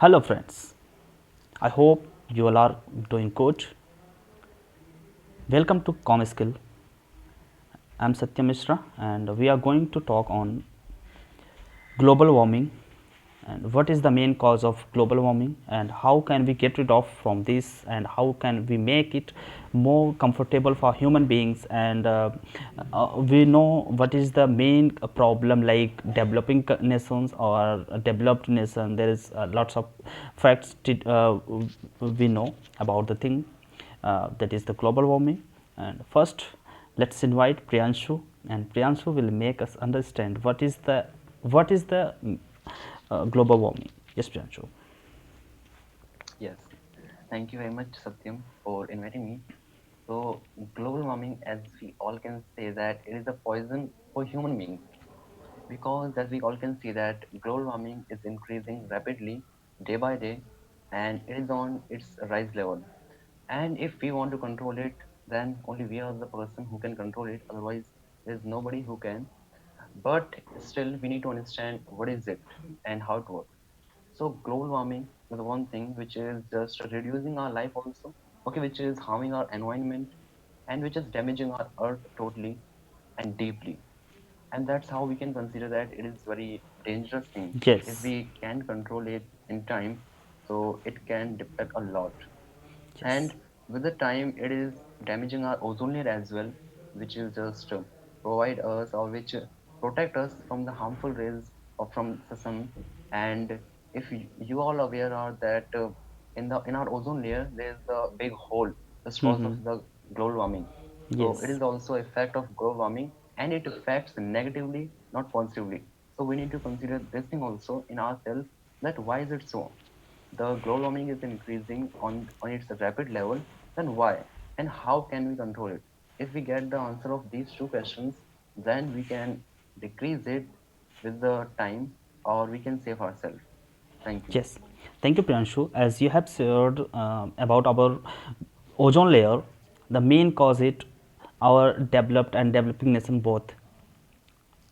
Hello friends, I hope you all are doing good. Welcome to Comskill. I am Satya Mishra and we are going to talk on global warming and what is the main cause of global warming and how can we get rid of from this and how can we make it more comfortable for human beings and we know what is the main problem like developing nations or developed nation. There is lots of facts we know about the thing that is the global warming. And first let's invite Priyanshu, and Priyanshu will make us understand what is the global warming. Yes, Priyanshu. Yes, thank you very much, Satyam, for inviting me. So, global warming, as we all can say, that it is a poison for human beings because, as we all can see, that global warming is increasing rapidly day by day, and it is on its rise level. And if we want to control it, then only we are the person who can control it. Otherwise, there is nobody who can. But still, we need to understand what is it and how it works. So global warming is the one thing which is just reducing our life also, okay, which is harming our environment and which is damaging our earth totally and deeply. And that's how we can consider that it is very dangerous thing. If Yes, we can control it in time, so it can impact a lot. yes, And with the time it is damaging our ozone layer as well, which is just provide us or which protect us from the harmful rays of from the sun. And if you all aware are that in our ozone layer there is a big hole just because of mm-hmm. the global warming. So it Yes, is also effect of global warming, and it affects negatively, not positively. So we need to consider this thing also in ourselves, that why is it so? The global warming is increasing on its rapid level, then why? And how can we control it? If we get the answer of these two questions, then we can decrease it with the time or we can save ourselves. Thank you. yes. Thank you, Priyanshu. As you have shared about our ozone layer, the main cause it our developed and developing nation both.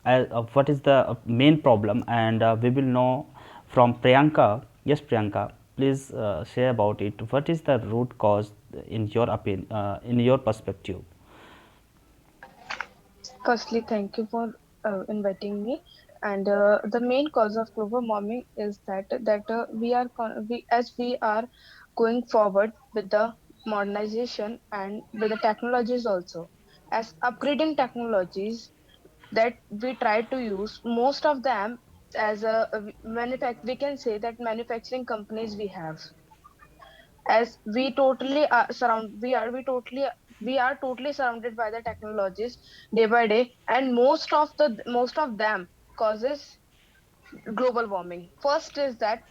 What is the main problem, and we will know from Priyanka. Yes, Priyanka, please share about it. What is the root cause in your opinion, in your perspective? Firstly, thank you for inviting me. And the main cause of global warming is that as we are going forward with the modernization and with the technologies also, as upgrading technologies that we try to use, most of them as we can say that manufacturing companies we have, as we totally surround we are totally surrounded by the technologies day by day, and most of them causes global warming. First is that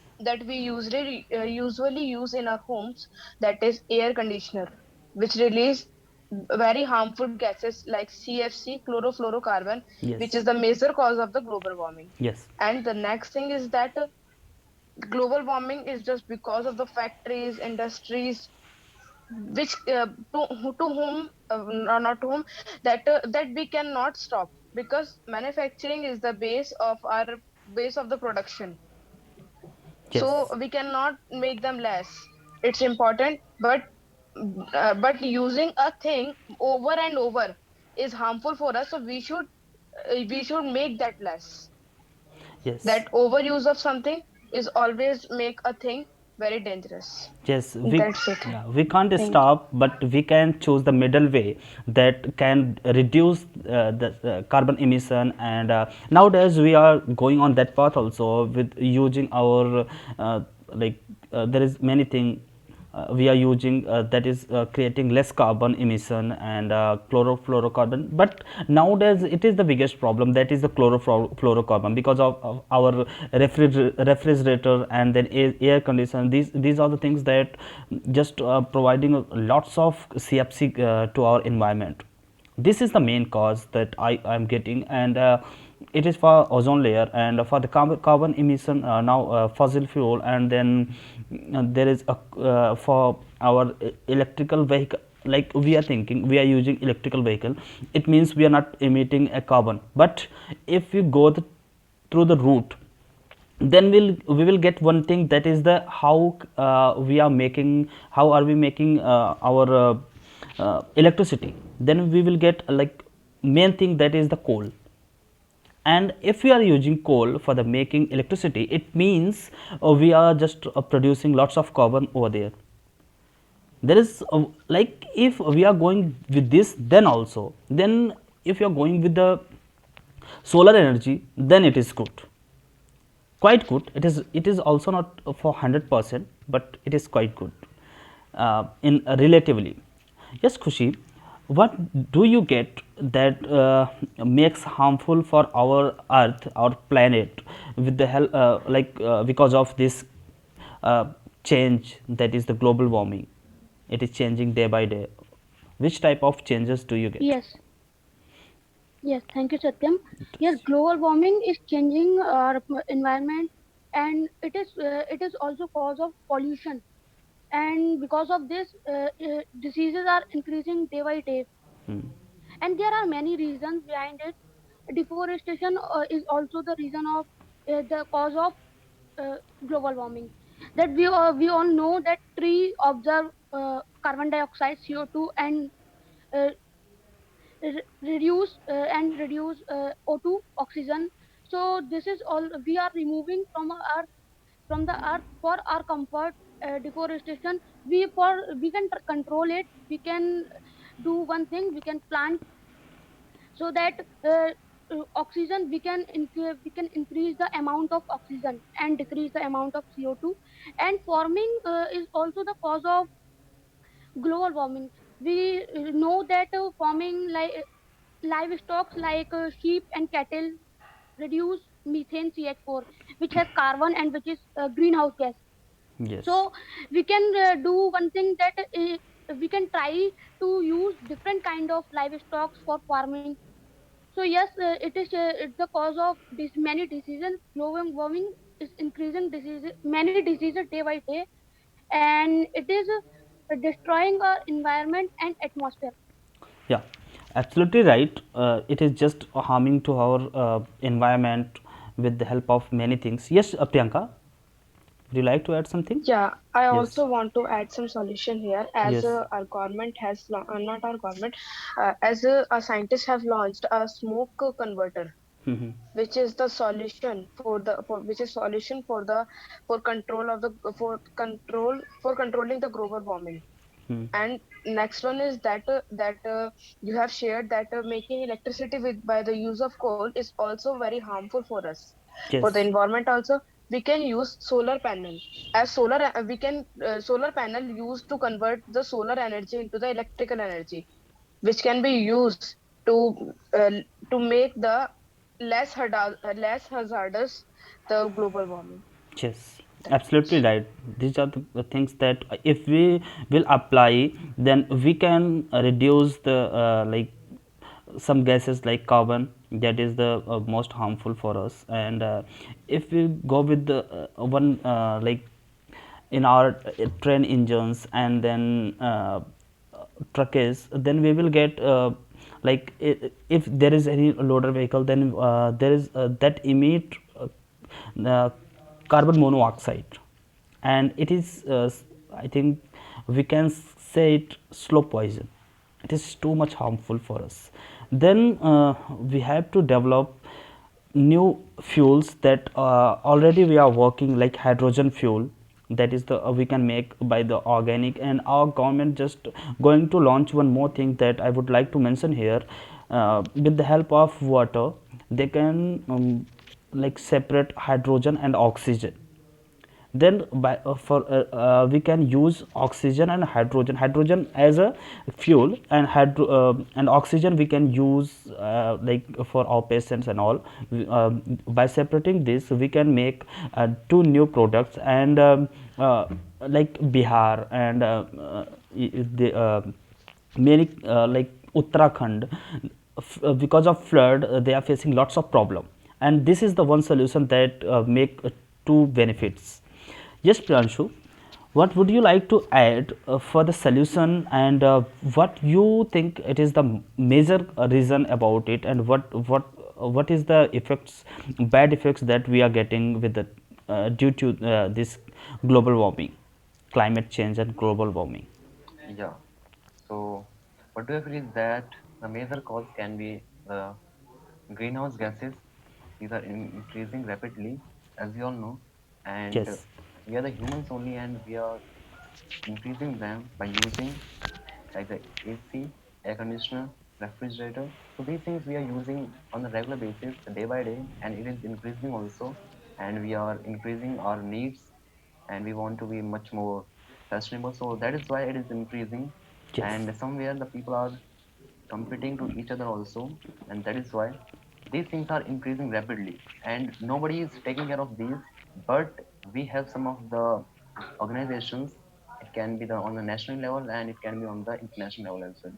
we usually use in our homes, that is air conditioner, which release very harmful gases like CFC, chlorofluorocarbon, which Yes, is the major cause of the global warming. yes, And the next thing is that global warming is just because of the factories, industries, which to whom not to whom, that we cannot stop, because manufacturing is the base of the production, so yes, we cannot make them less. It's important, but using a thing over and over is harmful for us, so we should make that less. yes. That overuse of something is always make a thing very dangerous. Yes, That's it. we can't Thank you. stop, but we can choose the middle way that can reduce the carbon emission. And nowadays we are going on that path also with using our like there is many thing we are using that is creating less carbon emission and chlorofluorocarbon. But nowadays it is the biggest problem, that is the chlorofluorocarbon, because of our refrigerator and then air conditioner. These are the things that just providing lots of CFC to our environment. This is the main cause that I am getting. And it is for ozone layer and for the carbon emission. Now fossil fuel, and then there is a for our electrical vehicle. Like we are thinking we are using electrical vehicle, it means we are not emitting a carbon. But if we go through the route, then we will get one thing, that is the how we are making, how are we making our electricity. Then we will get like main thing, that is the coal. And if we are using coal for the making electricity, it means we are just producing lots of carbon over there. There is like if we are going with this, then also, then if you are going with the solar energy, then it is good, quite good. It is also not for 100%, but it is quite good in relatively. Yes, Khushi, what do you get that makes harmful for our earth, our planet, with the help because of this uh, change, that is the global warming? It is changing day by day. Which type of changes do you get? Yes, yes, thank you, Satyam. Yes, global warming is changing our environment, and it is also cause of pollution. And because of this, diseases are increasing day by day. Hmm. And there are many reasons behind it. Deforestation is also the reason of the cause of uh, global warming. That we all know that tree absorb carbon dioxide, CO2, and uh, reduce O2, oxygen. So this is all we are removing from the earth for our comfort. Deforestation, we can control it. We can do one thing: we can plant, so that oxygen we can increase the amount of oxygen and decrease the amount of CO2. And farming is also the cause of global warming. We know that farming, like livestock like sheep and cattle, reduce methane, CH4, which has carbon and which is greenhouse gas. Yes. So we can do one thing, that we can try to use different kind of livestock for farming. So yes, it's the cause of this many diseases. Global warming is increasing diseases, many diseases day by day, and it is destroying our environment and atmosphere. Yeah, absolutely right. It is just harming to our environment with the help of many things. Yes, Priyanka, would you like to add something? Yeah, I Yes. also want to add some solution here, as Yes. our government has not our government, as our scientists have launched a smoke converter, Mm-hmm. which is the solution which is solution for the for control of the for controlling the global warming. Hmm. And next one is that you have shared that making electricity with by the use of coal is also very harmful for us, for the Yes. environment also. We can use solar panel, as we can solar panel used to convert the solar energy into the electrical energy, which can be used to uh, to make the less hazardous the global warming. Yes, That absolutely much. right. These are the things that if we will apply, then we can reduce the some gases like carbon, that is the most harmful for us. And if we go with the one in our train engines, and then truckers, then we will get if there is any loader vehicle, then there is that emit uh, carbon monoxide, and it is I think we can say it slow poison. It is too much harmful for us. Then we have to develop new fuels that already we are working, like hydrogen fuel, that is the we can make by the organic. And our government just going to launch one more thing that I would like to mention here. With the help of water, they can separate hydrogen and oxygen. Then we can use oxygen and hydrogen as a fuel, and and oxygen we can use for our patients and all. By separating this, we can make two new products. And like Bihar and the many Uttarakhand, because of flood, they are facing lots of problem, and this is the one solution that make two benefits. Yes, Pranshu, what would you like to add for the solution, and what you think it is the major reason about it, and what is the effects, bad effects that we are getting with the due to this global warming, climate change and global warming? Yeah. So what do I feel is that the major cause can be the greenhouse gases. These are increasing rapidly, as we all know, and Yes, we are the humans only, and we are increasing them by using like the AC, air conditioner, refrigerator. So these things we are using on a regular basis, day by day, and it is increasing also. And we are increasing our needs, and we want to be much more fashionable. So that is why it is increasing. yes, And somewhere the people are competing to each other also, and that is why these things are increasing rapidly. And nobody is taking care of these, but we have some of the organizations. It can be on the national level and it can be on the international level as well,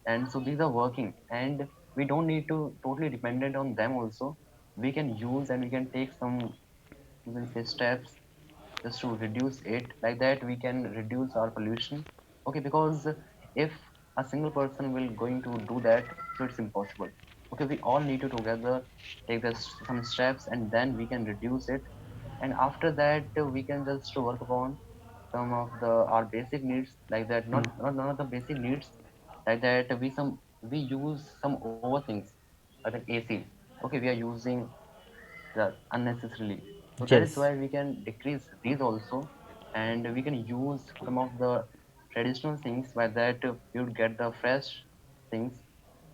and so these are working, and we don't need to totally dependent on them also. We can use and we can take some, we will say, steps just to reduce it. Like that we can reduce our pollution. Okay, because if a single person will going to do that, so it's impossible. Okay, we all need to together take this some steps, and then we can reduce it. And after that we can just work upon some of the our basic needs, like that, mm, not none of the basic needs, like that we use some over things, like AC. Okay, we are using the unnecessarily. So that is yes, why we can decrease these also, and we can use some of the traditional things, by that we would get the fresh things.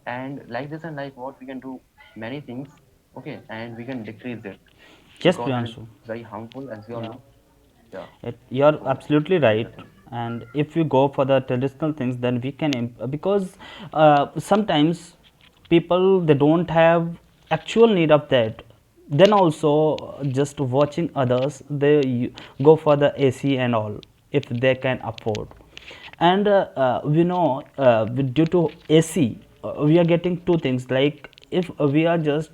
And like this, and like what we can do many things. Okay, and we can decrease it, yes, because it is Priyanshu. very harmful, as we all know. Yeah. Yeah. You're So absolutely that is the right. thing. And if we go for the traditional things, then we can because sometimes people they don't have actual need of that. Then also just watching others, they go for the AC and all if they can afford. And we know due to AC, we are getting two things, like if we are just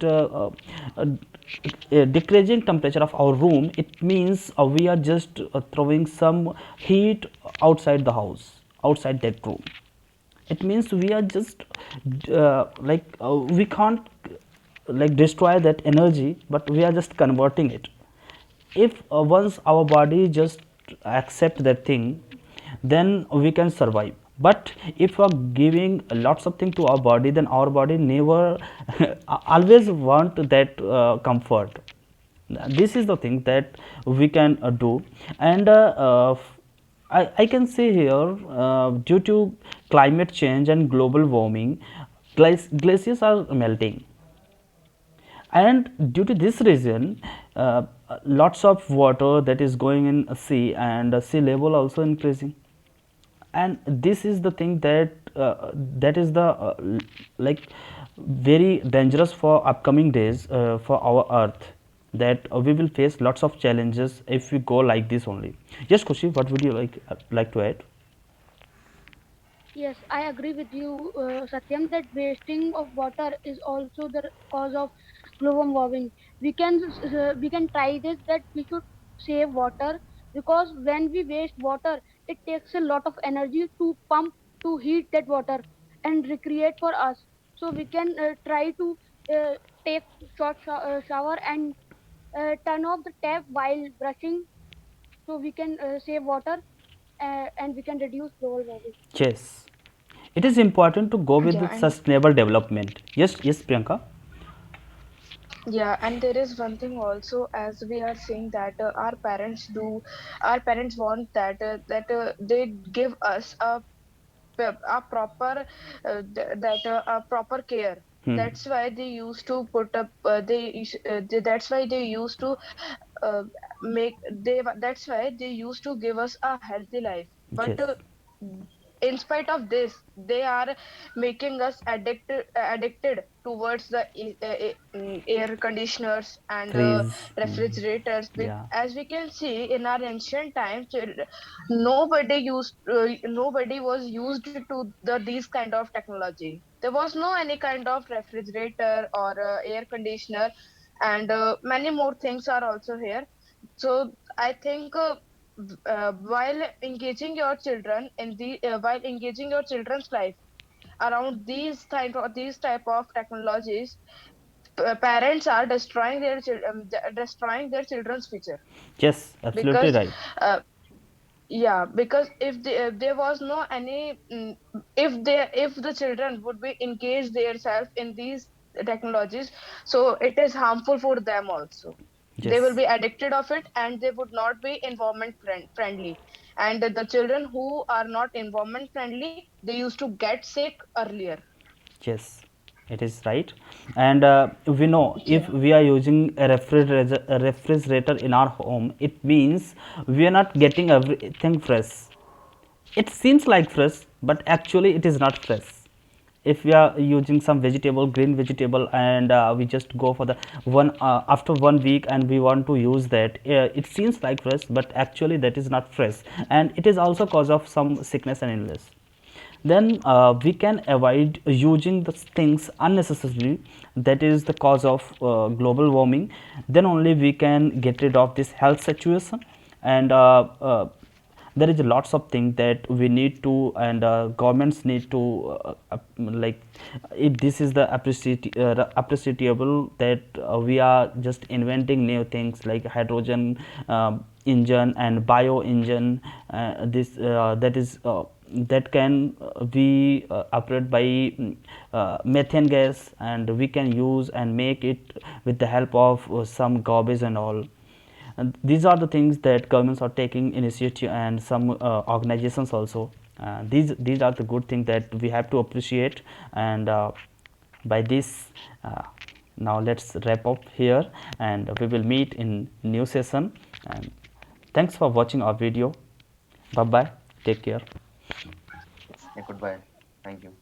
decreasing temperature of our room, it means we are just throwing some heat outside the house, outside that room. It means we are just we can't like destroy that energy, but we are just converting it. If once our body just accept that thing, then we can survive. But if we are giving lots of thing to our body, then our body never always want that comfort. This is the thing that we can do. And I can say here, due to climate change and global warming, glaciers are melting, and due to this reason, lots of water that is going in sea, and sea level also increasing. And this is the thing that that is the like very dangerous for upcoming days for our earth, that we will face lots of challenges if we go like this only. Yes, Kushi, what would you like to add? Yes, I agree with you, Satyam, that wasting of water is also the cause of global warming. We can try this, that we should save water, because when we waste water, it takes a lot of energy to pump, to heat that water and recreate for us. So we can try to uh, take short shower and turn off the tap while brushing, so we can save water, and we can reduce global warming. Yes, it is important to go with the Yeah, and sustainable development. Yes, yes, Priyanka. yeah, and there is one thing also, as we are saying that our parents want that they give us a proper a proper care. Hmm. That's why they used to put up that's why they used to uh, make they that's why they used to give us a healthy life. But Yes, in spite of this, they are making us addicted towards the air conditioners and trees. Hmm. refrigerators. Yeah. As we can see in our ancient times, nobody was used to these kind of technology. There was no any kind of refrigerator or air conditioner, and many more things are also here. So I think while engaging your children in the while engaging your children's life around these type of technologies, parents are destroying destroying their children's future. Yes, absolutely Because right. uh, yeah, because if there was no any if the children would be engaged themselves in these technologies, so it is harmful for them also. They will Yes, be addicted of it, and they would not be environment friendly. And the children who are not environment friendly, they used to get sick earlier. yes, it is right. And we know if Yeah. we are using a refrigerator in our home, it means we are not getting everything fresh. It seems like fresh, but actually it is not fresh. If we are using some vegetable, green vegetable, and we just go for the one after 1 week and we want to use that, it seems like fresh, but actually that is not fresh, and it is also cause of some sickness and illness. Then we can avoid using the things unnecessarily, that is the cause of global warming. Then only we can get rid of this health situation. And there is lots of things that we need to, and governments need to like, this is the appreciable that we are just inventing new things like hydrogen engine and bio engine, this that is that can be operated by methane gas, and we can use and make it with the help of some garbage and all. And these are the things that governments are taking initiative, and some organizations also. These are the good things that we have to appreciate. And by this, now let's wrap up here, and we will meet in new session. And thanks for watching our video. Bye bye. Take care. Yeah, goodbye. Thank you.